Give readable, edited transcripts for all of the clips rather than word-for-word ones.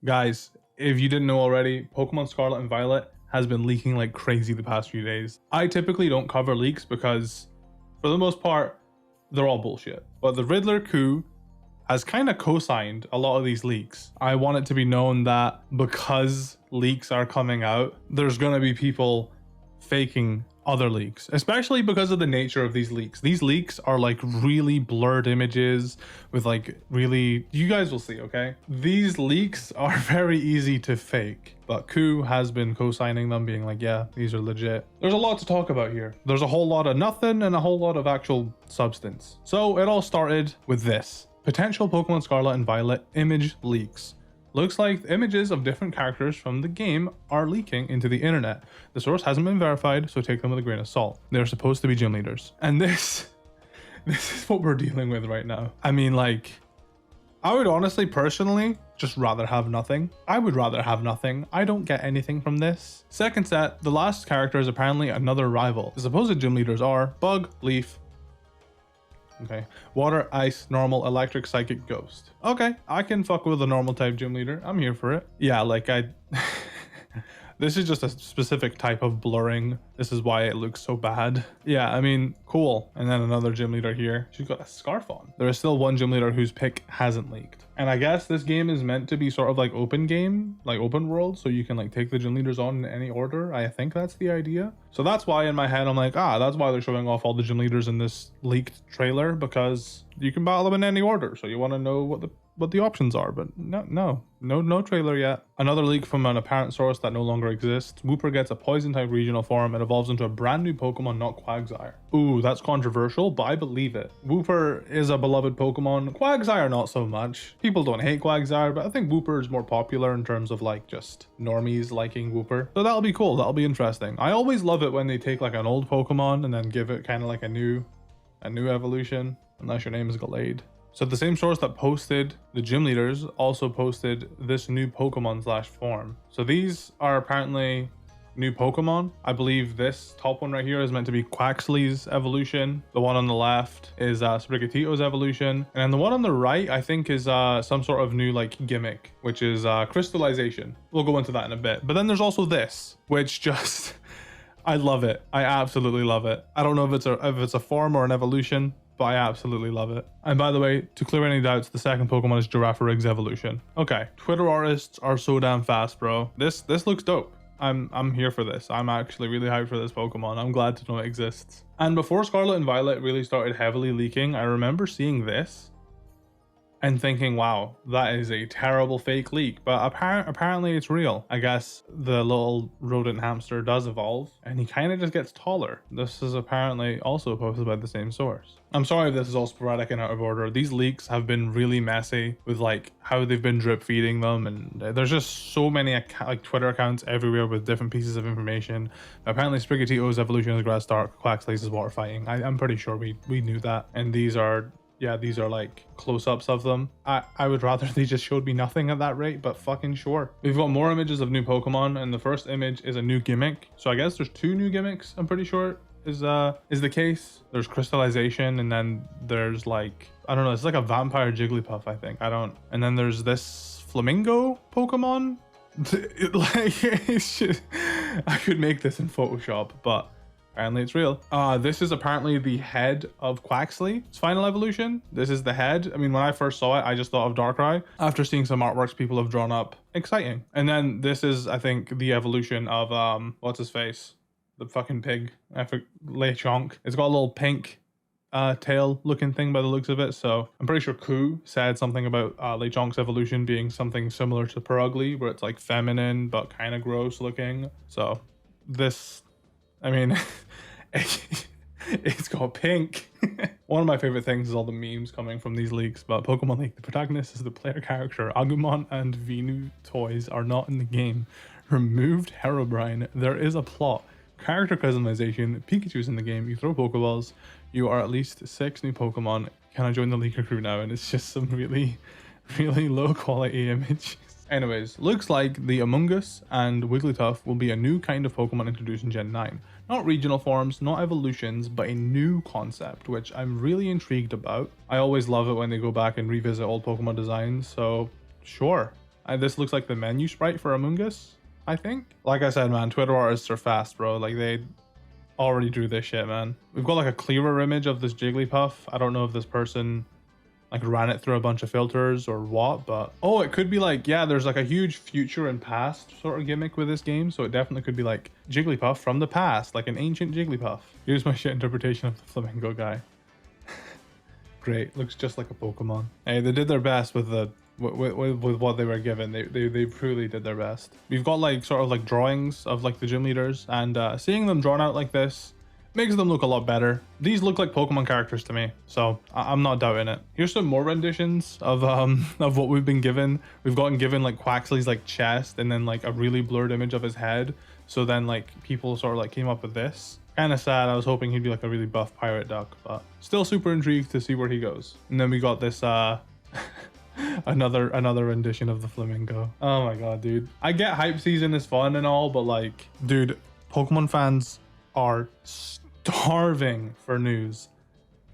Guys, if you didn't know already, Pokemon Scarlet and Violet has been leaking like crazy the past few days. I typically don't cover leaks because for the most part, they're all bullshit. But the Riddler coup has kind of co-signed a lot of these leaks. I want it to be known that because leaks are coming out, there's gonna be people faking other leaks, especially because of the nature of these leaks. These leaks are like really blurred images with like really, you guys will see, okay? These leaks are very easy to fake, but Coup has been co-signing them, being like, yeah, these are legit. There's a lot to talk about here. There's a whole lot of nothing and a whole lot of actual substance. So it all started with this. Potential Pokemon Scarlet and Violet image leaks. Looks like images of different characters from the game are leaking into the internet. The source hasn't been verified, so take them with a grain of salt. They're supposed to be gym leaders. And this is what we're dealing with right now. I mean, like, I would honestly, personally, just rather have nothing. I would rather have nothing. I don't get anything from this. Second set, the last character is apparently another rival. The supposed gym leaders are Bug, Leaf, okay, Water, Ice, Normal, Electric, Psychic, Ghost. Okay, I can fuck with a normal type gym leader. I'm here for it. Yeah, like this is just a specific type of blurring. This is why it looks so bad. Yeah, I mean, cool. And then another gym leader here. She's got a scarf on. There is still one gym leader whose pick hasn't leaked. And I guess this game is meant to be sort of like open game, like open world. So you can like take the gym leaders on in any order. I think that's the idea. So that's why in my head, I'm like, that's why they're showing off all the gym leaders in this leaked trailer, because you can battle them in any order. So you want to know what the options are, but no trailer yet. Another leak from an apparent source that no longer exists. Wooper gets a poison type regional form and evolves into a brand new Pokemon, not Quagsire. Ooh, that's controversial, but I believe it. Wooper is a beloved Pokemon. Quagsire, not so much. People don't hate Quagsire, but I think Wooper is more popular in terms of like just normies liking Wooper. So that'll be cool. That'll be interesting. I always love it when they take like an old Pokemon and then give it kind of like a new evolution, unless your name is Gallade. So the same source that posted the gym leaders also posted this new Pokemon / form. So these are apparently new Pokemon. I believe this top one right here is meant to be Quaxly's evolution. The one on the left is Sprigatito's evolution. And then the one on the right, I think, is some sort of new like gimmick, which is crystallization. We'll go into that in a bit. But then there's also this, which just, I love it. I absolutely love it. I don't know if it's a form or an evolution, but I absolutely love it. And by the way, to clear any doubts, the second Pokemon is Giraffarigg's evolution. Okay, Twitter artists are so damn fast, bro. This looks dope. I'm here for this. I'm actually really hyped for this Pokemon. I'm glad to know it exists. And before Scarlet and Violet really started heavily leaking, I remember seeing this and thinking, wow, that is a terrible fake leak, but apparently it's real. I guess the little rodent hamster does evolve and he kind of just gets taller. This is apparently also posted by the same source. I'm sorry if this is all sporadic and out of order. These leaks have been really messy with like how they've been drip feeding them, and there's just so many like Twitter accounts everywhere with different pieces of information. Apparently Sprigatito's evolution is grass dark, Quaxly's is water fighting. I'm pretty sure we knew that. And these are like close-ups of them. I would rather they just showed me nothing at that rate, but fucking sure. We've got more images of new Pokemon, and the first image is a new gimmick. So I guess there's 2 new gimmicks, I'm pretty sure is the case. There's crystallization, and then there's like, I don't know, it's like a vampire Jigglypuff, I think. And then there's this flamingo Pokemon. It's just, I could make this in Photoshop, but apparently it's real. This is apparently the head of Quaxly's final evolution. This is the head. I mean, when I first saw it, I just thought of Darkrai. After seeing some artworks people have drawn up, exciting. And then this is, I think, the evolution of, what's his face? The fucking pig. Lechonk. It's got a little pink tail looking thing by the looks of it. So I'm pretty sure Coup said something about Lechonk's evolution being something similar to Perugly, where it's like feminine, but kind of gross looking. So this, I mean, it's got pink. One of my favorite things is all the memes coming from these leaks, but Pokemon League, the protagonist is the player character. Agumon and Venu toys are not in the game. Removed Herobrine. There is a plot. Character customization. Pikachu's in the game. You throw Pokeballs. You are at least 6 new Pokemon. Can I join the leaker crew now? And it's just some really, really low quality images. Anyways, looks like the Among Us and Wigglytuff will be a new kind of Pokemon introduced in Gen 9. Not regional forms, not evolutions, but a new concept, which I'm really intrigued about. I always love it when they go back and revisit old Pokemon designs, so sure. This looks like the menu sprite for Among Us, I think. Like I said, man, Twitter artists are fast, bro. Like they already drew this shit, man. We've got like a clearer image of this Jigglypuff. I don't know if this person like ran it through a bunch of filters or what, but oh, it could be like, yeah, there's like a huge future and past sort of gimmick with this game, so it definitely could be like Jigglypuff from the past, like an ancient Jigglypuff. Here's my shit interpretation of the flamingo guy. Great, looks just like a Pokemon. Hey, they did their best with the with what they were given. They truly did their best. We've got like sort of like drawings of like the gym leaders, and seeing them drawn out like this makes them look a lot better. These look like Pokemon characters to me, so I'm not doubting it. Here's some more renditions of what we've been given. We've gotten given like Quaxly's like chest, and then like a really blurred image of his head. So then like people sort of like came up with this. Kind of sad. I was hoping he'd be like a really buff pirate duck, but still super intrigued to see where he goes. And then we got this another rendition of the flamingo. Oh my god, dude. I get hype season is fun and all, but like, dude, Pokemon fans are starving for news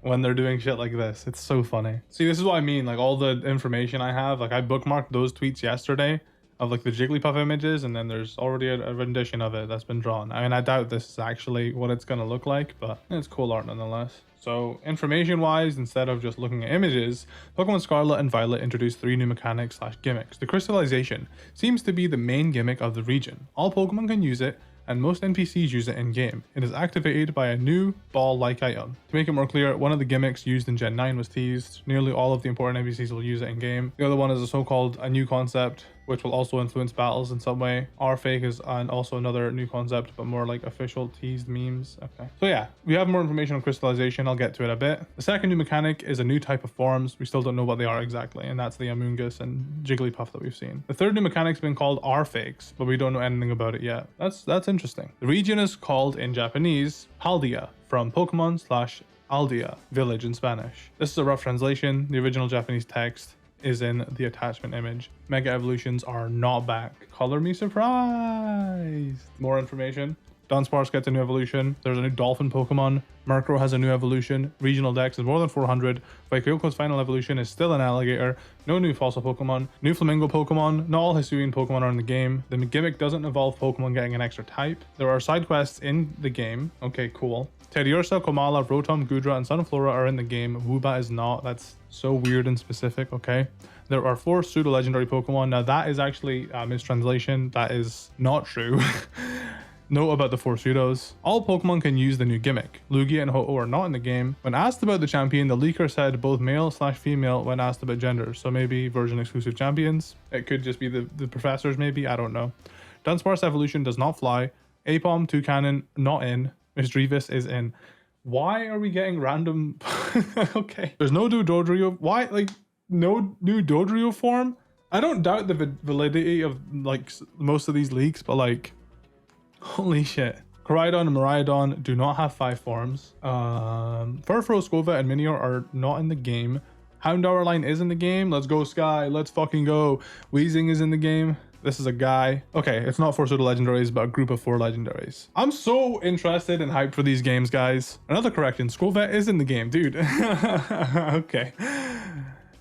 when they're doing shit like this. It's so funny. See, this is what I mean. Like all the information I have, like I bookmarked those tweets yesterday of like the Jigglypuff images, and then there's already a rendition of it that's been drawn. I mean, I doubt this is actually what it's gonna look like, but it's cool art nonetheless. So information wise, instead of just looking at images, Pokemon Scarlet and Violet introduced 3 new mechanics / gimmicks. The crystallization seems to be the main gimmick of the region. All Pokemon can use it, and most NPCs use it in game. It is activated by a new ball-like item. To make it more clear, one of the gimmicks used in Gen 9 was teased. Nearly all of the important NPCs will use it in game. The other one is a so-called a new concept, which will also influence battles in some way. R-Fake is also another new concept, but more like official teased memes. Okay. So yeah, we have more information on crystallization. I'll get to it a bit. The second new mechanic is a new type of forms. We still don't know what they are exactly, and that's the Among Us and Jigglypuff that we've seen. The third new mechanic's been called R-Fakes, but we don't know anything about it yet. That's interesting. The region is called in Japanese Paldea, from Pokemon / Aldea, village in Spanish. This is a rough translation. The original Japanese text is in the attachment image. Mega evolutions are not back. Color me surprised. More information. Dunsparce gets a new evolution. There's a new dolphin Pokemon. Murkrow has a new evolution. Regional Dex is more than 400. Vaikyoko's final evolution is still an alligator. No new fossil Pokemon. New flamingo Pokemon. Not all Hisuian Pokemon are in the game. The gimmick doesn't involve Pokemon getting an extra type. There are side quests in the game. Okay, cool. Teddiursa, Komala, Rotom, Gudra, and Sunflora are in the game. Woobat is not. That's so weird and specific. Okay. There are 4 pseudo-legendary Pokemon. Now that is actually a mistranslation. That is not true. Note about the 4 pseudos. All Pokemon can use the new gimmick. Lugia and Ho-Oh are not in the game. When asked about the champion, the leaker said both male / female when asked about gender. So maybe version exclusive champions. It could just be the professors maybe. I don't know. Dunsparce evolution does not fly. Apom, Toucanon, not in. Misdreavus is in. Why are we getting random? Okay. There's no new Dodrio. Why? Like, no new Dodrio form? I don't doubt the validity of like most of these leaks, but like, holy shit. Koraidon and Miraidon do not have 5 forms. Furfrou, Skova, and Minior are not in the game. Houndour line is in the game. Let's go, Sky. Let's fucking go. Weezing is in the game. This is a guy. Okay, it's not 4 pseudo legendaries, but a group of 4 legendaries. I'm so interested and hyped for these games, guys. Another correction, Skolvet is in the game, dude. Okay.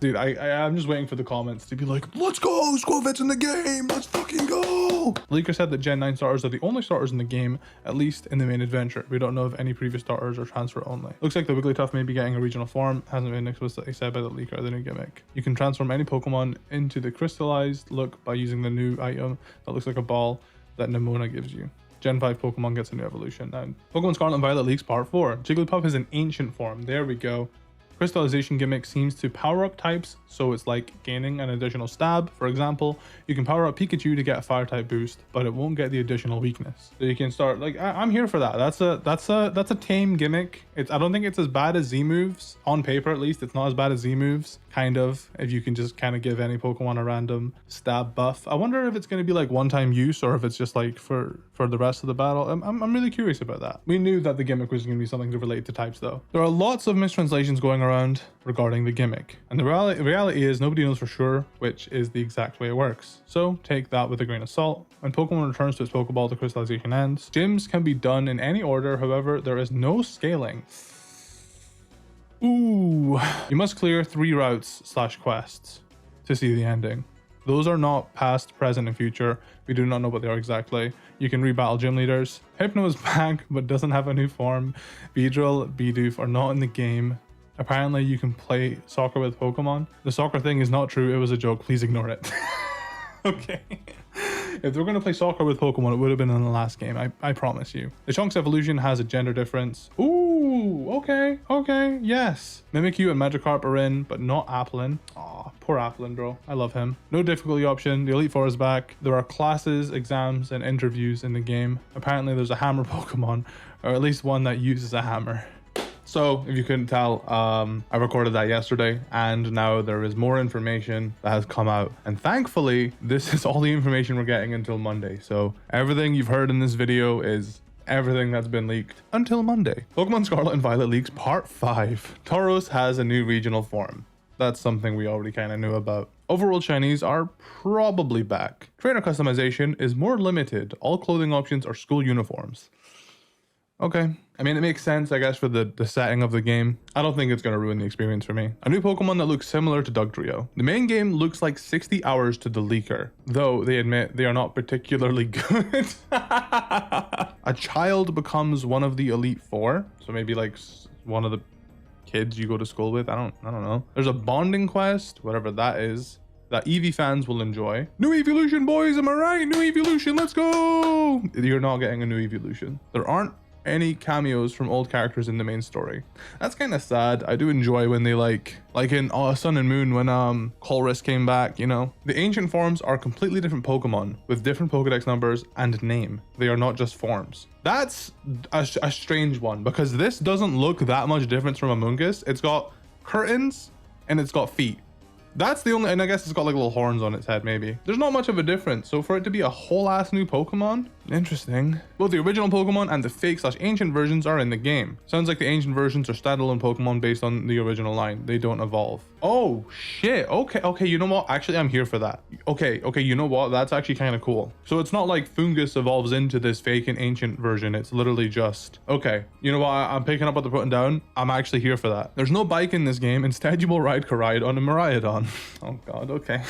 Dude, I'm just waiting for the comments to be like, let's go, Skolvet's in the game, let's fucking go. Leaker said that Gen 9 starters are the only starters in the game, at least in the main adventure. We don't know if any previous starters are transfer only. Looks like the Wigglytuff may be getting a regional form, hasn't been explicitly said by the leaker, the new gimmick. You can transform any Pokemon into the crystallized look by using the new item that looks like a ball that Nemona gives you. Gen 5 Pokemon gets a new evolution. Now, Pokemon Scarlet and Violet leaks part 4. Jigglypuff is an ancient form. There we go. Crystallization gimmick seems to power up types, so it's like gaining an additional stab. For example, you can power up Pikachu to get a fire type boost, but it won't get the additional weakness. So you can start like I'm here for that. That's a tame gimmick. I don't think it's as bad as Z moves on paper. At least it's not as bad as Z moves. Kind of, if you can just kind of give any Pokemon a random stab buff. I wonder if it's going to be like one-time use or if it's just like for the rest of the battle. I'm really curious about that. We knew that the gimmick was going to be something to relate to types though. There are lots of mistranslations going around regarding the gimmick, and the reality is nobody knows for sure which is the exact way it works. So take that with a grain of salt. When Pokemon returns to its Pokeball, the crystallization ends. Gyms can be done in any order, however, there is no scaling. Ooh. You must clear 3 routes / quests to see the ending. Those are not past, present, and future. We do not know what they are exactly. You can rebattle gym leaders. Hypno is back, but doesn't have a new form. Beedrill, Bidoof are not in the game. Apparently, you can play soccer with Pokemon. The soccer thing is not true. It was a joke. Please ignore it. Okay. If they were going to play soccer with Pokemon, it would have been in the last game. I promise you. The Chunks evolution has a gender difference. Ooh, okay, yes. Mimikyu and Magikarp are in, but not Applin. Aw, poor Applin, bro. I love him. No difficulty option. The Elite Four is back. There are classes, exams, and interviews in the game. Apparently, there's a hammer Pokemon, or at least one that uses a hammer. So, if you couldn't tell, I recorded that yesterday, and now there is more information that has come out. And thankfully, this is all the information we're getting until Monday. So, everything you've heard in this video is everything that's been leaked until Monday. Pokemon Scarlet and Violet leaks Part 5. Tauros has a new regional form. That's something we already kind of knew about. Overworld Shinies are probably back. Trainer customization is more limited. All clothing options are school uniforms. Okay. I mean, it makes sense, I guess, for the setting of the game. I don't think it's going to ruin the experience for me. A new Pokemon that looks similar to Dugtrio. The main game looks like 60 hours to the leaker, though they admit they are not particularly good. A child becomes one of the Elite Four, so maybe like one of the kids you go to school with. I don't know. There's a bonding quest, whatever that is, that Eevee fans will enjoy. New evolution, boys, am I right? New evolution, let's go! You're not getting a new evolution. There aren't any cameos from old characters in the main story. That's kind of sad. I do enjoy when they like in Sun and Moon when Colress came back, you know. The ancient forms are completely different Pokemon with different Pokedex numbers and name. They are not just forms. That's a strange one because this doesn't look that much different from Amoonguss. It's got curtains and it's got feet. That's the only, and I guess it's got like little horns on its head maybe. There's not much of a difference. So for it to be a whole ass new Pokemon, interesting. Both the original Pokemon and the fake/ancient versions are in the game. Sounds like the ancient versions are standalone Pokemon based on the original line. They don't evolve. Oh shit. Okay, you know what? Actually, I'm here for that. Okay, you know what? That's actually kind of cool. So it's not like Fungus evolves into this fake and ancient version. It's literally just, okay, you know what? I'm picking up what they're putting down. I'm actually here for that. There's no bike in this game. Instead, you will ride Koraidon and Miraidon. Oh god, okay.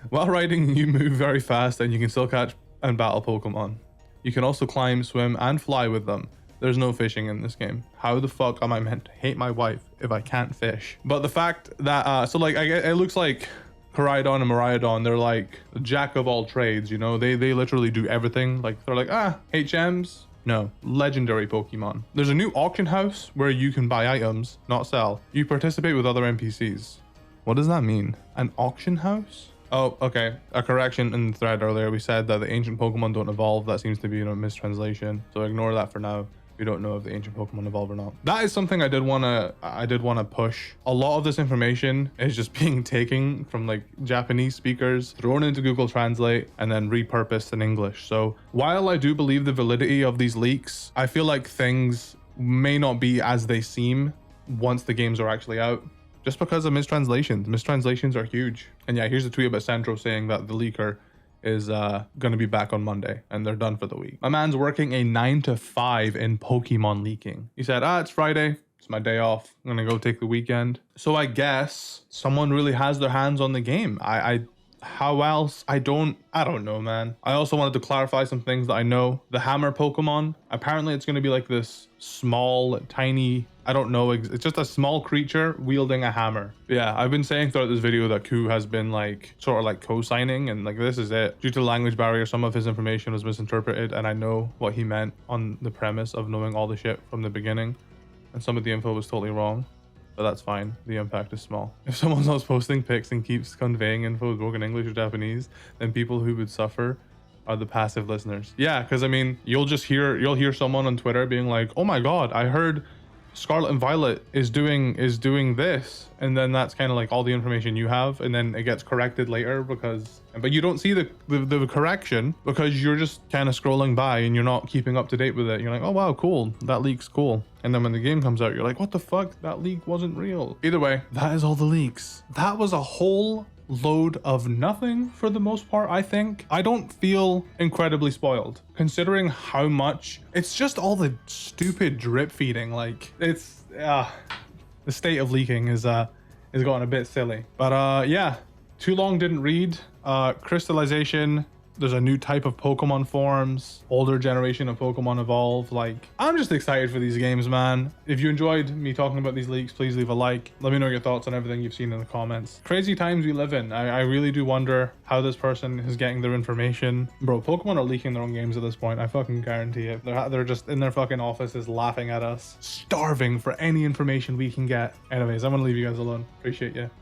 While riding, you move very fast and you can still catch and battle Pokemon. You can also climb, swim, and fly with them. There's no fishing in this game. How the fuck am I meant to hate my wife if I can't fish? But the fact that, so like, it looks like Koraidon and Miraidon, they're like the jack of all trades, you know? They literally do everything. Like, they're like, HMs? No, legendary Pokemon. There's a new auction house where you can buy items, not sell. You participate with other NPCs. What does that mean? An auction house? Oh, okay. A correction in the thread earlier. We said that the ancient Pokemon don't evolve. That seems to be a mistranslation. So ignore that for now. We don't know if the ancient Pokemon evolve or not. That is something I did want to push. A lot of this information is just being taken from like Japanese speakers, thrown into Google Translate, and then repurposed in English. So while I do believe the validity of these leaks, I feel like things may not be as they seem once the games are actually out. Just because of mistranslations. Mistranslations are huge. And yeah, here's a tweet about Centro saying that the leaker is going to be back on Monday and they're done for the week. My man's working a 9 to 5 in Pokemon leaking. He said, it's Friday. It's my day off. I'm going to go take the weekend. So I guess someone really has their hands on the game. How else? I don't know, man. I also wanted to clarify some things that I know. The hammer Pokemon, apparently it's going to be like this small, tiny, I don't know. It's just a small creature wielding a hammer. Yeah, I've been saying throughout this video that Ku has been like sort of like co-signing and like this is it. Due to the language barrier, some of his information was misinterpreted and I know what he meant on the premise of knowing all the shit from the beginning. And some of the info was totally wrong. But that's fine. The impact is small. If someone's not posting pics and keeps conveying info with broken English or Japanese, then people who would suffer are the passive listeners. Yeah, because I mean, you'll hear someone on Twitter being like, "Oh my god, I heard Scarlet and Violet is doing this," and then that's kind of like all the information you have, and then it gets corrected later but you don't see the correction because you're just kind of scrolling by and you're not keeping up to date with it. You're like, oh wow, cool, that leak's cool, and then when the game comes out you're like, what the fuck, that leak wasn't real. Either way, that is all the leaks. That was a whole load of nothing for the most part. I think I don't feel incredibly spoiled considering how much it's just all the stupid drip feeding. Like the state of leaking is going a bit silly, but yeah, Too long didn't read. Crystallization. There's a new type of Pokemon forms, older generation of Pokemon evolve. Like, I'm just excited for these games, man. If you enjoyed me talking about these leaks, please leave a like. Let me know your thoughts on everything you've seen in the comments. Crazy times we live in. I really do wonder how this person is getting their information. Bro, Pokemon are leaking their own games at this point. I fucking guarantee it. They're just in their fucking offices laughing at us, starving for any information we can get. Anyways, I'm gonna leave you guys alone. Appreciate you.